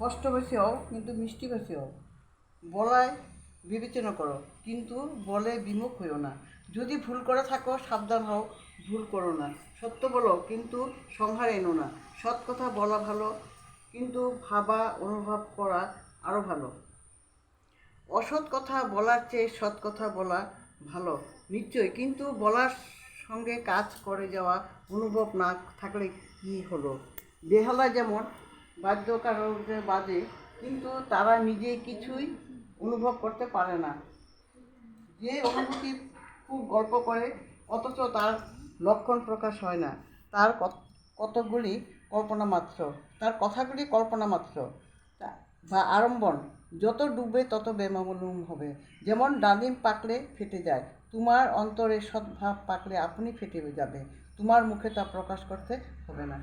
কষ্ট বেশি হও কিন্তু মিষ্টি বেশি হও। বলায় বিবেচনা করো কিন্তু বলে বিমুখ হইও না। যদি ভুল করে থাকো সাবধান হও, ভুল করো না। সত্য বলো কিন্তু সংহার এনো না। সৎ কথা বলা ভালো কিন্তু ভাবা অনুভব করা আরও ভালো। অসৎ কথা বলার চেয়ে সৎ কথা বলা ভালো নিশ্চয়ই, কিন্তু বলার সঙ্গে কাজ করে যাওয়া অনুভব না থাকলে কী হলো। বেহালা যেমন বাদ্যকারকে বাজে কিন্তু তারা নিজে কিছুই অনুভব করতে পারে না। যে অনুভূতি খুব গল্প করে অথচ তার লক্ষণ প্রকাশ হয় না, তার কতগুলি কল্পনা মাত্র, তার কথাগুলি কল্পনা মাত্র বা আড়ম্বর। যত ডুববে তত বেমালুম হবে। যেমন ডালিম পাকলে ফেটে যায়, তোমার অন্তরে সদ্ভাব পাকলে আপনি ফেটে যাবে, তোমার মুখে তা প্রকাশ করতে হবে না।